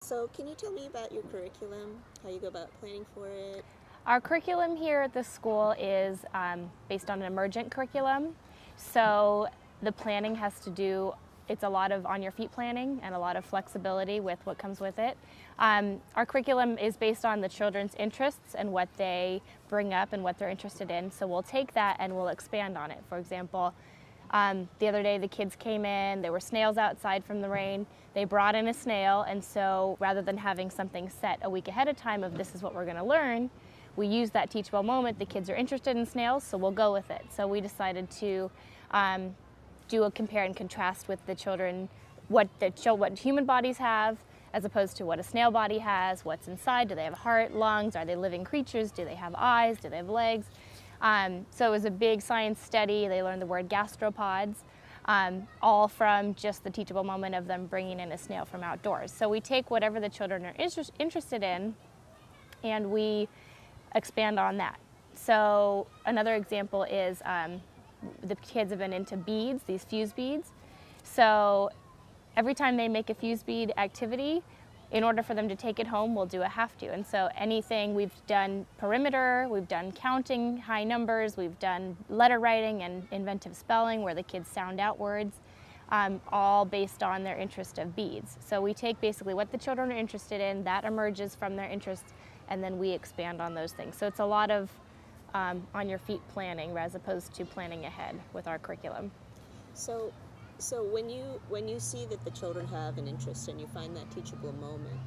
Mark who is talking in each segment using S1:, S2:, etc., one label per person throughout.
S1: So can you tell me about your curriculum, how you go about planning for it?
S2: Our curriculum here at the school is based on an emergent curriculum. So the planning has to do, it's a lot of on your feet planning and a lot of flexibility with what comes with it. Our curriculum is based on the children's interests and what they bring up and what they're interested in. So we'll take that and we'll expand on it. For example, the other day the kids came in, there were snails outside from the rain. They brought in a snail, and so rather than having something set a week ahead of time of this is what we're going to learn, we use that teachable moment. The kids are interested in snails, so we'll go with it. So we decided to do a compare and contrast with the children, what human bodies have as opposed to what a snail body has, what's inside, do they have a heart, lungs, are they living creatures, do they have eyes, do they have legs? So it was a big science study. They learned the word gastropods, all from just the teachable moment of them bringing in a snail from outdoors. So we take whatever the children are interested in and we expand on that. So another example is the kids have been into beads, these fuse beads. So every time they make a fuse bead activity, in order for them to take it home, we'll do a have to. And so anything, we've done perimeter, we've done counting high numbers, we've done letter writing and inventive spelling where the kids sound out words, all based on their interest of beads. So we take basically what the children are interested in, that emerges from their interests, and then we expand on those things. So it's a lot of on your feet planning as opposed to planning ahead with our curriculum.
S1: So when you see that the children have an interest and you find that teachable moment,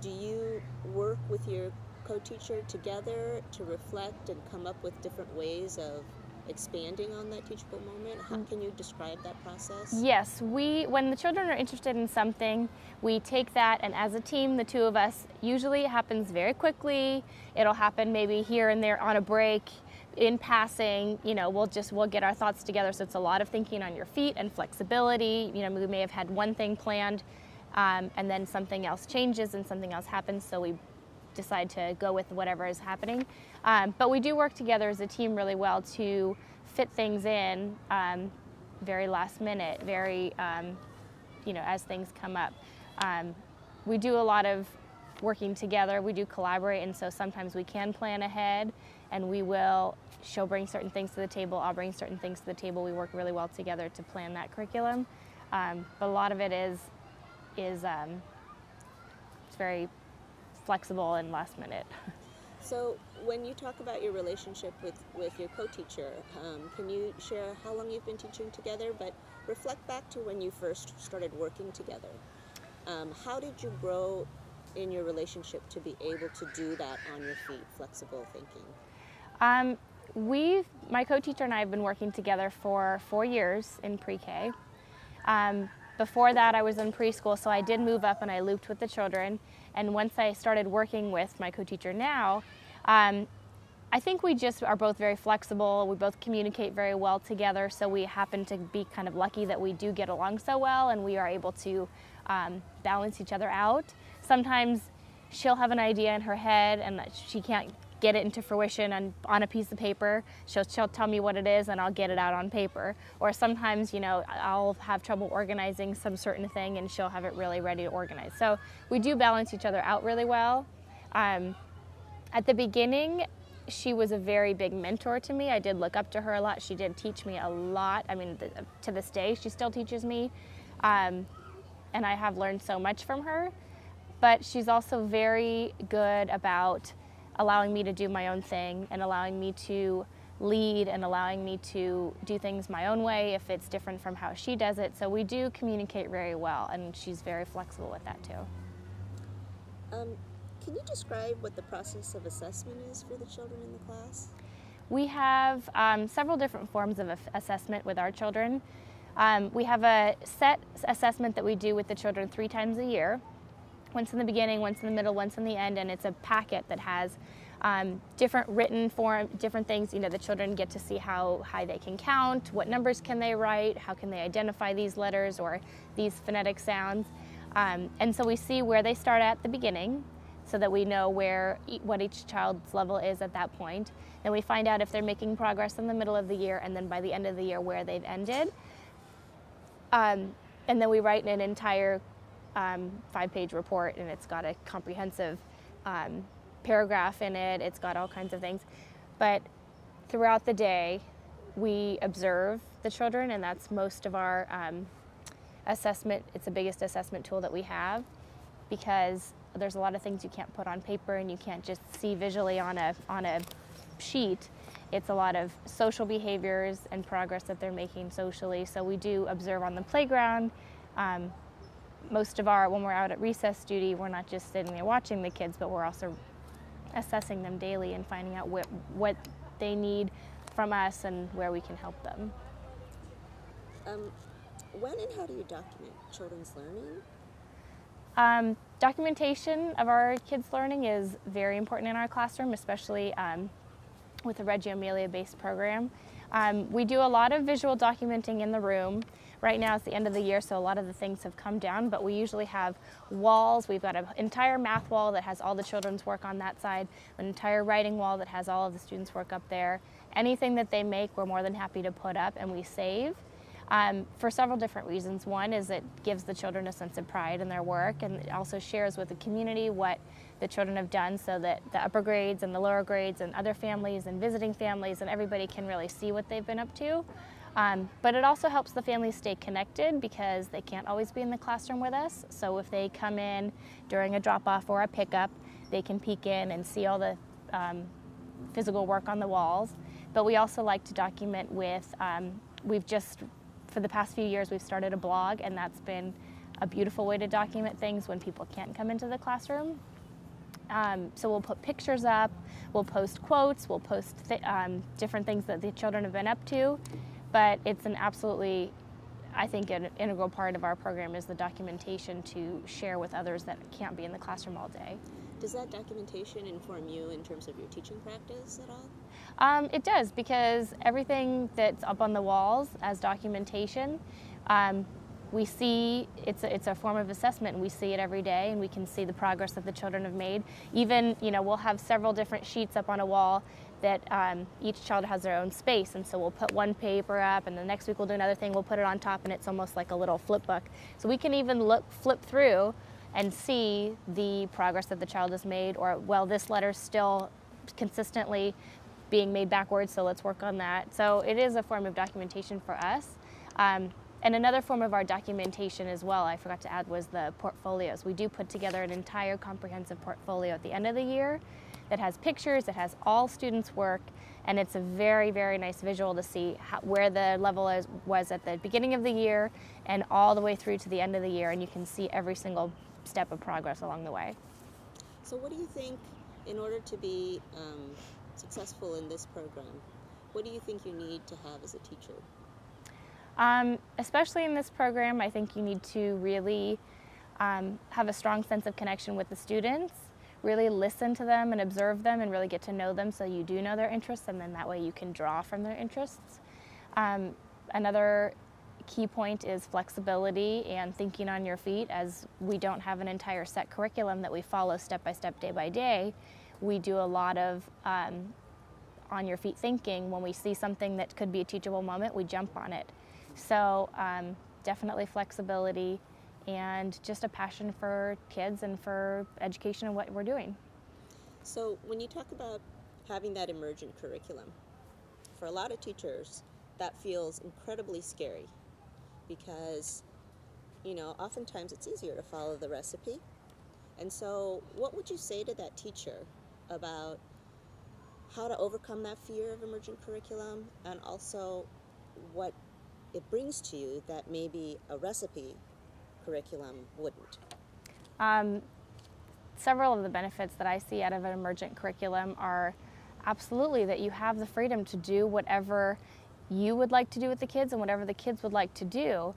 S1: do you work with your co-teacher together to reflect and come up with different ways of expanding on that teachable moment? How can you describe that process?
S2: Yes, when the children are interested in something, we take that, and as a team, the two of us, usually it happens very quickly. It'll happen maybe here and there on a break, in passing. We'll get our thoughts together. So it's a lot of thinking on your feet and flexibility. We may have had one thing planned, and then something else changes and something else happens. So we decide to go with whatever is happening. But we do work together as a team really well to fit things in very last minute, very, as things come up. We do a lot of working together. We do collaborate, and so sometimes we can plan ahead, and she'll bring certain things to the table, I'll bring certain things to the table. We work really well together to plan that curriculum. But a lot of it is it's very flexible and last minute.
S1: So when you talk about your relationship with your co-teacher, can you share how long you've been teaching together, but reflect back to when you first started working together? How did you grow in your relationship to be able to do that on your feet, flexible thinking?
S2: My co-teacher and I have been working together for 4 years in pre-K. Before that, I was in preschool, so I did move up and I looped with the children. And once I started working with my co-teacher now, I think we just are both very flexible. We both communicate very well together, so we happen to be kind of lucky that we do get along so well and we are able to balance each other out. Sometimes she'll have an idea in her head and she can't get it into fruition on a piece of paper. She'll tell me what it is and I'll get it out on paper. Or sometimes, I'll have trouble organizing some certain thing and she'll have it really ready to organize. So we do balance each other out really well. At the beginning, she was a very big mentor to me. I did look up to her a lot. She did teach me a lot. I mean, to this day, she still teaches me. And I have learned so much from her. But she's also very good about allowing me to do my own thing and allowing me to lead and allowing me to do things my own way if it's different from how she does it. So we do communicate very well, and she's very flexible with that too.
S1: Can you describe what the process of assessment is for the children in the class?
S2: We have several different forms of assessment with our children. We have a set assessment that we do with the children 3 times a year. Once in the beginning, once in the middle, once in the end, and it's a packet that has different written form, different things. The children get to see how high they can count, what numbers can they write, how can they identify these letters or these phonetic sounds. And so we see where they start at the beginning so that we know what each child's level is at that point. Then we find out if they're making progress in the middle of the year, and then by the end of the year where they've ended. And then we write an entire 5-page report, and it's got a comprehensive paragraph in it. It's got all kinds of things. But throughout the day, we observe the children, and that's most of our assessment. It's the biggest assessment tool that we have, because there's a lot of things you can't put on paper and you can't just see visually on a sheet. It's a lot of social behaviors and progress that they're making socially. So we do observe on the playground. Most of when we're out at recess duty, we're not just sitting there watching the kids, but we're also assessing them daily and finding out what they need from us and where we can help them.
S1: When and how do you document children's learning?
S2: Documentation of our kids' learning is very important in our classroom, especially with the Reggio Emilia-based program. We do a lot of visual documenting in the room. Right now it's the end of the year, so a lot of the things have come down, but we usually have walls. We've got an entire math wall that has all the children's work on that side, an entire writing wall that has all of the students' work up there. Anything that they make, we're more than happy to put up and we save. For several different reasons. One is it gives the children a sense of pride in their work, and it also shares with the community what the children have done, so that the upper grades and the lower grades and other families and visiting families and everybody can really see what they've been up to. But it also helps the families stay connected, because they can't always be in the classroom with us. So if they come in during a drop-off or a pickup, they can peek in and see all the physical work on the walls. But we also like to document with, for the past few years, we've started a blog, and that's been a beautiful way to document things when people can't come into the classroom. So we'll put pictures up, we'll post quotes, we'll post different things that the children have been up to, but it's an absolutely, I think, an integral part of our program is the documentation to share with others that can't be in the classroom all day.
S1: Does that documentation inform you in terms of your teaching practice at all?
S2: It does, because everything that's up on the walls as documentation, we see it's a form of assessment, and we see it every day, and we can see the progress that the children have made. Even, we'll have several different sheets up on a wall that each child has their own space, and so we'll put one paper up, and the next week we'll do another thing, we'll put it on top, and it's almost like a little flip book. So we can even flip through and see the progress that the child has made, or, well, this letter's still consistently being made backwards, so let's work on that. So it is a form of documentation for us. And another form of our documentation as well, I forgot to add, was the portfolios. We do put together an entire comprehensive portfolio at the end of the year that has pictures, that has all students' work, and it's a very, very nice visual to see where the level was at the beginning of the year and all the way through to the end of the year, and you can see every single step of progress along the way.
S1: So what do you think, in order to be successful in this program, what do you think you need to have as a teacher?
S2: Especially in this program, I think you need to really have a strong sense of connection with the students, really listen to them and observe them and really get to know them, so you do know their interests, and then that way you can draw from their interests. Another key point is flexibility and thinking on your feet, as we don't have an entire set curriculum that we follow step by step, day by day. We do a lot of on your feet thinking. When we see something that could be a teachable moment, we jump on it. So definitely flexibility and just a passion for kids and for education and what we're doing.
S1: So when you talk about having that emergent curriculum, for a lot of teachers, that feels incredibly scary, because, oftentimes it's easier to follow the recipe. And so what would you say to that teacher about how to overcome that fear of emergent curriculum, and also what it brings to you that maybe a recipe curriculum wouldn't?
S2: Several of the benefits that I see out of an emergent curriculum are absolutely that you have the freedom to do whatever you would like to do with the kids and whatever the kids would like to do.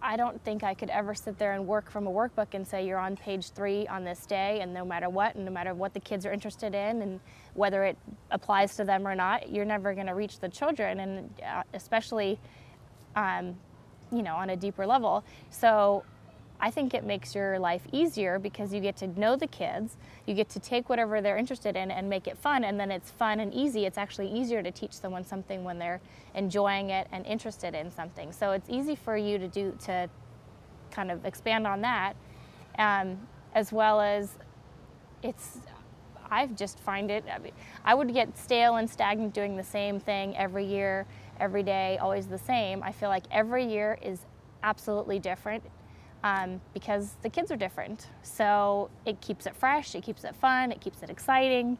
S2: I don't think I could ever sit there and work from a workbook and say you're on page 3 on this day, and no matter what, and no matter what the kids are interested in and whether it applies to them or not, you're never going to reach the children, and especially on a deeper level. So I think it makes your life easier, because you get to know the kids, you get to take whatever they're interested in and make it fun, and then it's fun and easy. It's actually easier to teach someone something when they're enjoying it and interested in something. So it's easy for you to kind of expand on that, as well as I just find it, I would get stale and stagnant doing the same thing every year, every day, always the same. I feel like every year is absolutely different because the kids are different. So it keeps it fresh, it keeps it fun, it keeps it exciting.